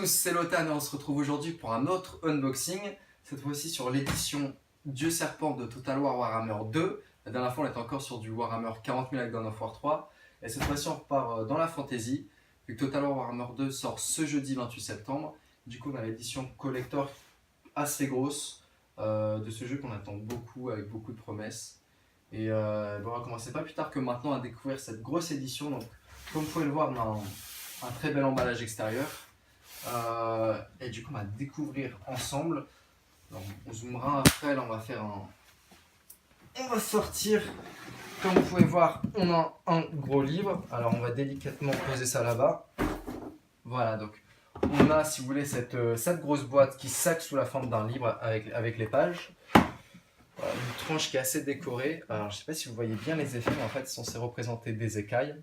tous, c'est Lotan et on se retrouve aujourd'hui pour un autre unboxing. Cette fois-ci sur l'édition Dieu Serpent de Total War Warhammer 2. La dernière fois on était encore sur du Warhammer 40 000 avec Dawn of War 3. Et cette fois-ci on repart dans la fantasy. Vu que Total War Warhammer 2 sort ce jeudi 28 septembre. Du coup on a l'édition collector assez grosse de ce jeu qu'on attend beaucoup avec beaucoup de promesses. Et on va commencer pas plus tard que maintenant à découvrir cette grosse édition. Donc comme vous pouvez le voir on a un très bel emballage extérieur. Et du coup on va découvrir ensemble. Alors, on zoomera après, là on va faire un... On va sortir, comme vous pouvez voir, on a un gros livre. Alors on va délicatement poser ça là-bas. Voilà, donc on a, si vous voulez, cette grosse boîte qui sac sous la forme d'un livre avec les pages. Voilà, une tranche qui est assez décorée. Alors je ne sais pas si vous voyez bien les effets, mais en fait c'est censé représenter des écailles.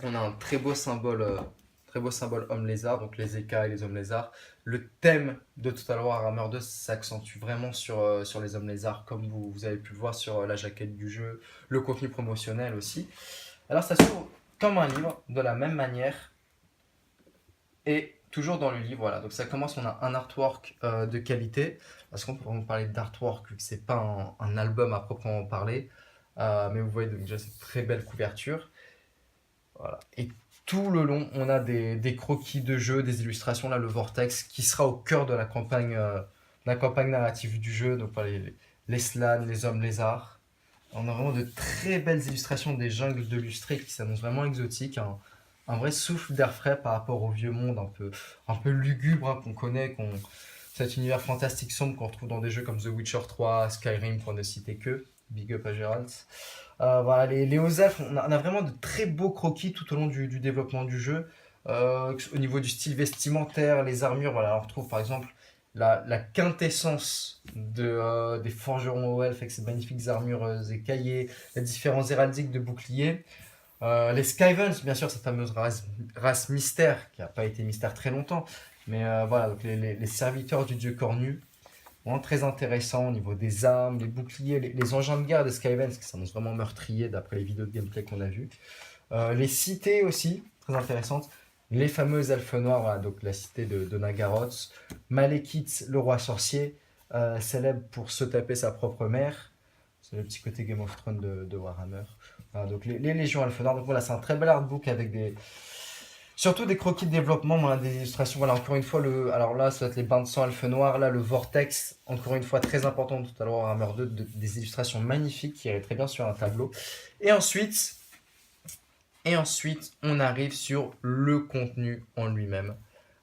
On a un très beau symbole homme-lézard, donc les écailles, les hommes-lézards. Le thème de Total War Warhammer 2 s'accentue vraiment sur les hommes-lézards, comme vous avez pu le voir sur la jaquette du jeu, le contenu promotionnel aussi. Alors ça s'ouvre comme un livre, de la même manière, et toujours dans le livre, voilà. Donc ça commence, on a un artwork de qualité, parce qu'on peut vraiment parler d'artwork, vu que c'est pas un album à proprement parler, mais vous voyez donc déjà cette très belle couverture. Voilà. Et tout le long, on a des croquis de jeu, des illustrations, là, le Vortex, qui sera au cœur de la campagne narrative du jeu. Donc, les slans, les hommes lézards. On a vraiment de très belles illustrations des jungles de Lustré qui s'annoncent vraiment exotiques. Un vrai souffle d'air frais par rapport au vieux monde un peu lugubre qu'on connaît, cet univers fantastique sombre qu'on retrouve dans des jeux comme The Witcher 3, Skyrim, pour ne citer que. Big up à Gérald. Voilà, les hauts elfes, on a vraiment de très beaux croquis tout au long du développement du jeu. Au niveau du style vestimentaire, les armures, voilà, on retrouve par exemple la quintessence des forgerons hauts elfes avec ces magnifiques armures écaillées, les différents héraldiques de boucliers. Les Skyvens, bien sûr, cette fameuse race mystère, qui n'a pas été mystère très longtemps, mais voilà, donc les serviteurs du dieu cornu. Vraiment très intéressant au niveau des armes, les boucliers, les engins de guerre des Skyvens qui s'annoncent vraiment meurtriers d'après les vidéos de gameplay qu'on a vues. Les cités aussi, très intéressantes. Les fameux elfes noirs, voilà, donc la cité de Nagaroth. Malekith, le roi sorcier, célèbre pour se taper sa propre mère. C'est le petit côté Game of Thrones de Warhammer. Voilà, donc les légions elfes noirs. Donc voilà, c'est un très bel artbook avec surtout des croquis de développement, voilà, des illustrations. Voilà, encore une fois, alors là, ça va être les bains de sang elfe noir. Là, le vortex, encore une fois, très important tout à l'heure, Warhammer 2, des illustrations magnifiques qui iraient très bien sur un tableau. Et ensuite, on arrive sur le contenu en lui-même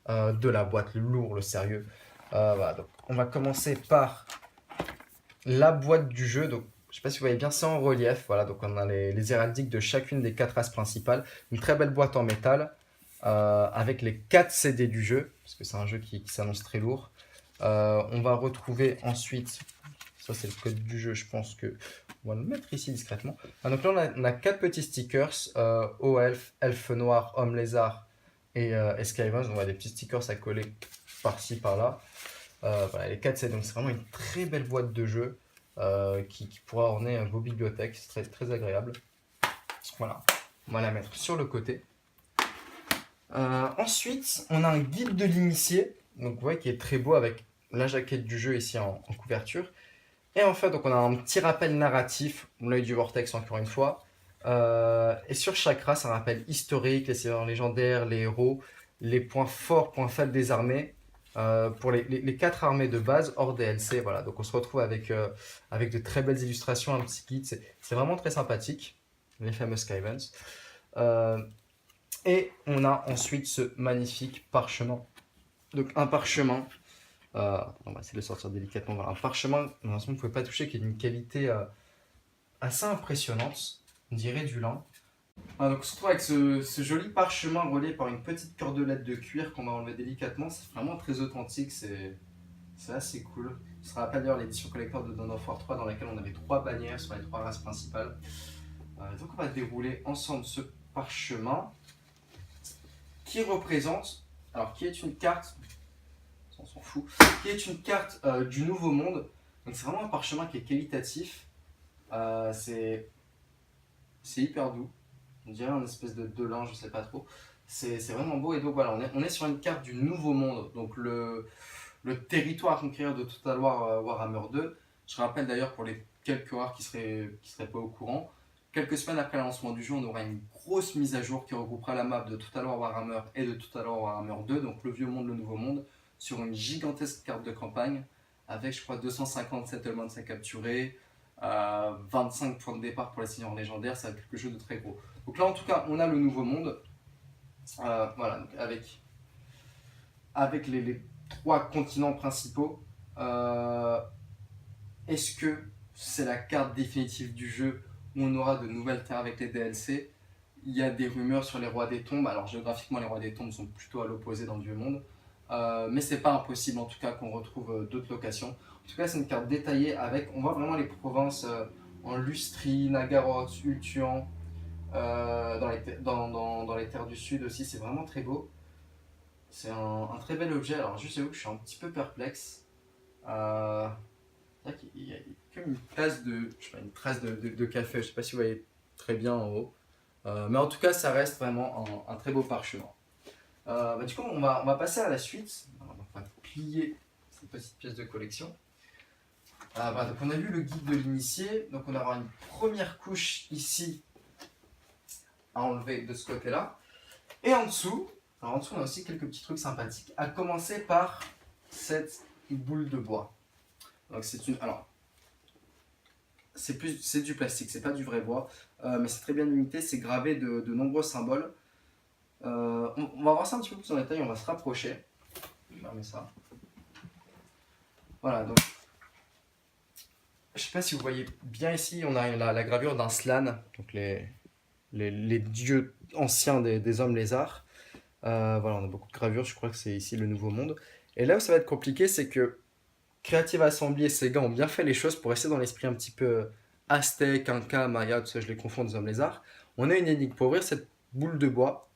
de la boîte, le lourd, le sérieux. Voilà, donc on va commencer par la boîte du jeu. Donc, je ne sais pas si vous voyez bien, c'est en relief. Voilà, donc on a les héraldiques de chacune des 4 races principales. Une très belle boîte en métal. Avec les 4 CD du jeu, parce que c'est un jeu qui s'annonce très lourd. On va retrouver ensuite, ça c'est le code du jeu, je pense que on va le mettre ici discrètement. Donc là on a 4 petits stickers, haut elfe, elfe noir, homme lézard et Skyvens. On a des petits stickers à coller par-ci par-là. Voilà, les 4 CD, donc c'est vraiment une très belle boîte de jeu qui pourra orner vos bibliothèques, c'est très, très agréable. Voilà, on va la mettre sur le côté. Ensuite, on a un guide de l'initié, donc ouais, qui est très beau avec la jaquette du jeu ici en couverture. Et en fait, donc on a un petit rappel narratif, l'œil du vortex encore une fois. Et sur chaque race, un rappel historique, les seigneurs légendaires, les héros, les points forts, points faibles des armées. Pour les 4 armées de base hors DLC, voilà. Donc on se retrouve avec de très belles illustrations, un petit guide. C'est vraiment très sympathique, les fameux Skyvens. Et on a ensuite ce magnifique parchemin. Donc un parchemin, on va essayer de le sortir délicatement. Voilà, un parchemin, vous ne pouvez pas toucher, qui est d'une qualité assez impressionnante, on dirait du lin. Donc on se retrouve avec ce joli parchemin relié par une petite cordelette de cuir qu'on va enlever délicatement. C'est vraiment très authentique, c'est assez cool. Ce sera rappelle d'ailleurs l'édition collector de Dawn of War 3 dans laquelle on avait 3 bannières sur les 3 races principales. Donc on va dérouler ensemble ce parchemin qui représente, alors qui est une carte, on s'en fout, qui est une carte du Nouveau Monde. Donc c'est vraiment un parchemin qui est qualitatif, c'est hyper doux, on dirait un espèce de lin, je sais pas trop. C'est vraiment beau. Et donc voilà, on est sur une carte du Nouveau Monde, donc le territoire à conquérir de Total War Warhammer 2. Je rappelle d'ailleurs pour les quelques rares qui seraient pas au courant, quelques semaines après le lancement du jeu, on aura une grosse mise à jour qui regroupera la map de Total War Warhammer et de Total War Warhammer 2, donc le vieux monde, le nouveau monde, sur une gigantesque carte de campagne avec, je crois, 250 settlements à capturer, 25 points de départ pour les seigneurs légendaires, ça va être quelque chose de très gros. Donc là, en tout cas, on a le nouveau monde, voilà, donc avec les trois continents principaux. Est-ce que c'est la carte définitive du jeu où on aura de nouvelles terres avec les DLC? Il y a des rumeurs sur les rois des tombes. Alors géographiquement, les rois des tombes sont plutôt à l'opposé dans le vieux monde. Mais c'est pas impossible en tout cas qu'on retrouve d'autres locations. En tout cas, c'est une carte détaillée avec, on voit vraiment les provinces en Lustrie, Nagaroth, Ultuan, dans les terres du sud aussi. C'est vraiment très beau. C'est un très bel objet. Alors juste j'avoue que je suis un petit peu perplexe. Euh, il y a comme une trace une trace de café. Je sais pas si vous voyez très bien en haut. Mais en tout cas, ça reste vraiment un très beau parchemin. Du coup, on va passer à la suite. Alors, on va plier cette petite pièce de collection. Voilà, donc on a vu le guide de l'initié. Donc on aura une première couche ici à enlever de ce côté-là. Et en dessous, on a aussi quelques petits trucs sympathiques. À commencer par cette boule de bois. Donc c'est du plastique, c'est pas du vrai bois, mais c'est très bien limité, c'est gravé de nombreux symboles. On va voir ça un petit peu plus en détail, on va se rapprocher. Je vais fermer ça. Voilà, donc je sais pas si vous voyez bien ici, on a la gravure d'un Slann, donc les dieux anciens des hommes lézards. Voilà, on a beaucoup de gravures, je crois que c'est ici le Nouveau Monde. Et là où ça va être compliqué, c'est que Creative Assembly et Sega ont bien fait les choses pour rester dans l'esprit un petit peu aztèque, inca, maya, tout ça, je les confonds des hommes lézards. On a une énigme pour ouvrir cette boule de bois.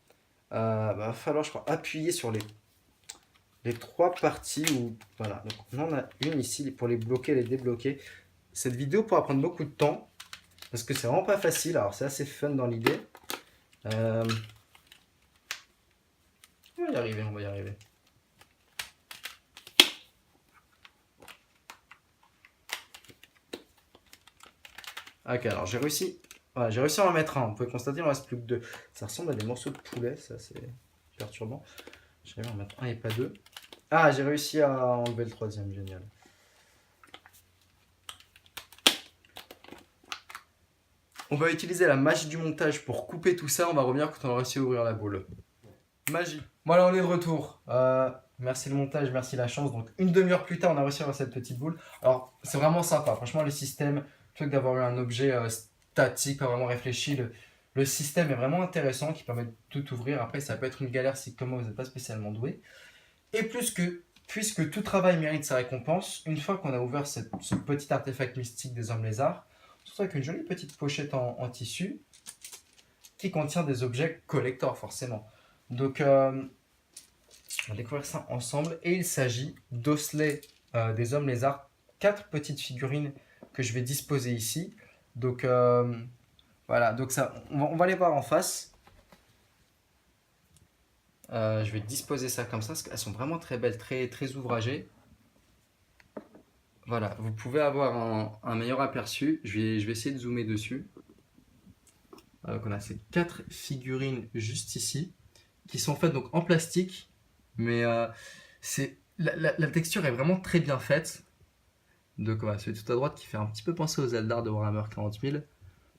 Va falloir, je crois, appuyer sur les trois parties où, voilà, donc on en a une ici pour les bloquer, les débloquer. Cette vidéo pourra prendre beaucoup de temps parce que c'est vraiment pas facile. Alors c'est assez fun dans l'idée. On va y arriver, on va y arriver. Ok, alors j'ai réussi. Voilà, j'ai réussi à en mettre un. Vous pouvez constater, il en reste plus que deux. Ça ressemble à des morceaux de poulet, ça c'est perturbant. J'arrive à en mettre un et pas deux. Ah, j'ai réussi à enlever le troisième, génial. On va utiliser la magie du montage pour couper tout ça. On va revenir quand on aura réussi à ouvrir la boule. Magie. Bon, alors on est de retour. Merci le montage, merci la chance. Donc une demi-heure plus tard, on a réussi à avoir cette petite boule. Alors c'est vraiment sympa. Franchement, le système, plutôt que d'avoir eu un objet statique, pas vraiment réfléchi, le système est vraiment intéressant qui permet de tout ouvrir. Après, ça peut être une galère si comme moi vous n'êtes pas spécialement doué. Et puisque tout travail mérite sa récompense, une fois qu'on a ouvert ce petit artefact mystique des hommes lézards, on se retrouve avec une jolie petite pochette en tissu qui contient des objets collector forcément. Donc on va découvrir ça ensemble et il s'agit d'osselets des hommes lézards, 4 petites figurines que je vais disposer ici. Donc voilà, donc ça, on va les voir en face. Je vais disposer ça comme ça, parce qu'elles sont vraiment très belles, très, très ouvragées. Voilà, vous pouvez avoir un meilleur aperçu. Je vais essayer de zoomer dessus. Donc on a ces 4 figurines juste ici, qui sont faites donc en plastique, mais la texture est vraiment très bien faite. Donc voilà, celui tout à droite qui fait un petit peu penser aux Eldar de Warhammer 40 000,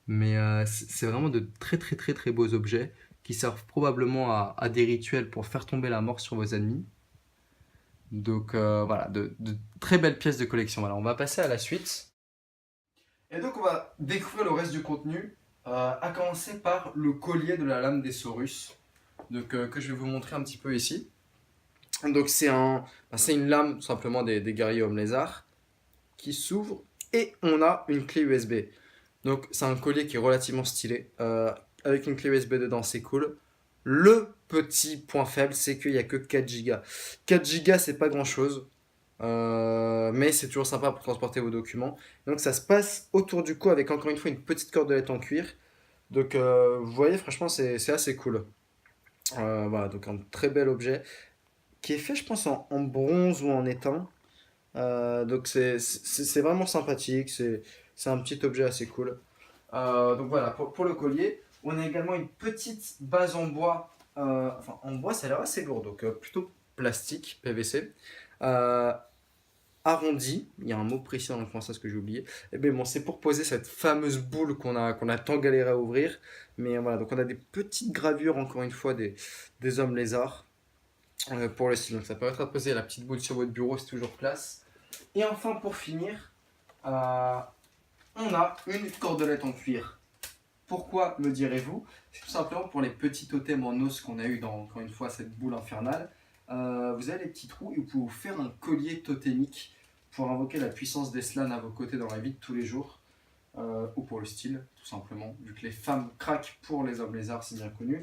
mais c'est vraiment de très très très très beaux objets qui servent probablement à des rituels pour faire tomber la mort sur vos ennemis. Donc voilà, de très belles pièces de collection. Voilà, on va passer à la suite. Et donc on va découvrir le reste du contenu, à commencer par le collier de la lame des Saurus, donc, que je vais vous montrer un petit peu ici. Donc c'est une lame tout simplement des guerriers hommes lézards qui s'ouvre et on a une clé USB. Donc c'est un collier qui est relativement stylé, avec une clé USB dedans, c'est cool. Le petit point faible, c'est qu'il n'y a que 4 Go. 4 Go, c'est pas grand chose, mais c'est toujours sympa pour transporter vos documents. Donc ça se passe autour du cou avec encore une fois une petite cordelette en cuir. Donc vous voyez, franchement, c'est assez cool. Voilà, donc un très bel objet qui est fait, je pense, en bronze ou en étain. Donc c'est vraiment sympathique, c'est un petit objet assez cool. Donc voilà, pour le collier, on a également une petite base en bois. Enfin, en bois, ça a l'air assez lourd, donc plutôt plastique, PVC. Euh, Arrondi, il y a un mot précis dans le français, ce que j'ai oublié. Et bien bon, c'est pour poser cette fameuse boule qu'on a tant galéré à ouvrir. Mais voilà, donc on a des petites gravures, encore une fois, des hommes lézards pour le style. Donc ça permettra de poser la petite boule sur votre bureau, c'est toujours classe. Et enfin, pour finir, euh, on a une cordelette en cuir. Pourquoi me direz-vous? C'est tout simplement pour les petits totems en os qu'on a eu dans, encore une fois, cette boule infernale. Vous avez les petits trous et vous pouvez vous faire un collier totémique pour invoquer la puissance d'Eslan à vos côtés dans la vie de tous les jours. Ou pour le style, tout simplement, vu que les femmes craquent pour les hommes lézards, c'est bien connu,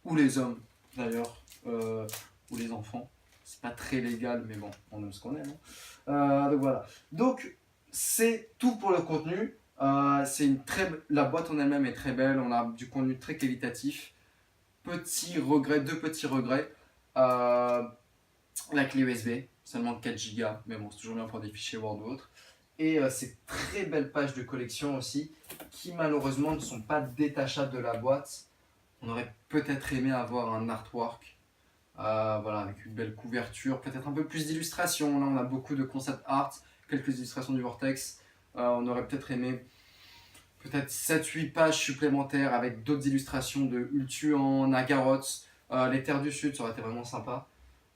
ou les hommes d'ailleurs, ou les enfants. C'est pas très légal, mais bon, on aime ce qu'on aime. Donc voilà. Donc c'est tout pour le contenu. La boîte en elle-même est très belle, on a du contenu très qualitatif. Deux petits regrets. Euh, la clé USB, seulement 4 Go, mais bon, c'est toujours bien pour des fichiers Word ou autres. Et ces très belles pages de collection aussi, qui malheureusement ne sont pas détachables de la boîte. On aurait peut-être aimé avoir un artwork, voilà, avec une belle couverture, peut-être un peu plus d'illustrations. Là, on a beaucoup de concept art, quelques illustrations du Vortex. On aurait peut-être aimé peut-être 7-8 pages supplémentaires avec d'autres illustrations de Ultuan, Nagaroth, les terres du Sud, ça aurait été vraiment sympa.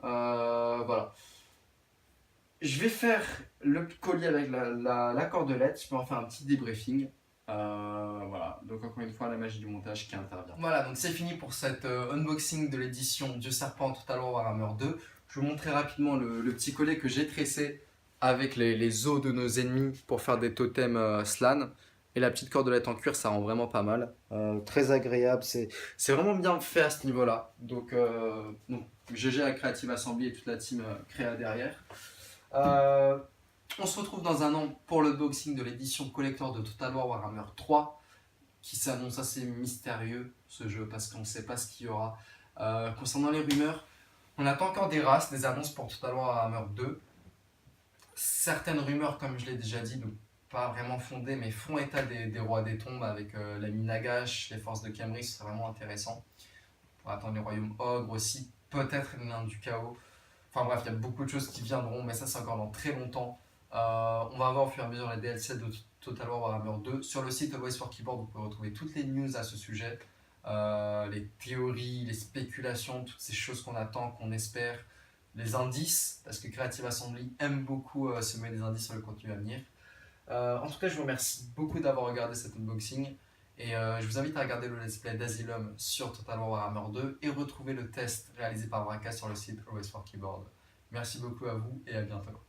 Voilà. Je vais faire le collier avec la cordelette, je peux en faire un petit débriefing. Voilà, donc encore une fois, la magie du montage qui intervient. Voilà, donc c'est fini pour cet unboxing de l'édition Dieu Serpent Total War Warhammer 2. Je vais vous montrer rapidement le petit collier que j'ai tressé avec les os de nos ennemis pour faire des totems Slan. Et la petite cordelette en cuir, ça rend vraiment pas mal. Très agréable, c'est vraiment bien fait à ce niveau-là. Donc GG à Creative Assembly et toute la team créa derrière. On se retrouve dans un an pour le boxing de l'édition collector de Total War Warhammer 3 qui s'annonce assez mystérieux ce jeu parce qu'on ne sait pas ce qu'il y aura. Concernant les rumeurs, on attend encore des races, des annonces pour Total War Warhammer 2. Certaines rumeurs, comme je l'ai déjà dit, donc pas vraiment fondées, mais font état des rois des tombes avec l'ami Nagash, les forces de Khemri, c'est vraiment intéressant. On va attendre les royaumes ogres aussi, peut-être les nains du chaos. Enfin bref, il y a beaucoup de choses qui viendront, mais ça c'est encore dans très longtemps. On va avoir au fur et à mesure les DLC de Total War Warhammer 2. Sur le site Always for Keyboard, vous pouvez retrouver toutes les news à ce sujet. Les théories, les spéculations, toutes ces choses qu'on attend, qu'on espère. Les indices, parce que Creative Assembly aime beaucoup semer des indices sur le contenu à venir. En tout cas, je vous remercie beaucoup d'avoir regardé cet unboxing. Et je vous invite à regarder le let's play d'Asylum sur Total War Warhammer 2 et retrouver le test réalisé par Vraka sur le site Always for Keyboard. Merci beaucoup à vous et à bientôt.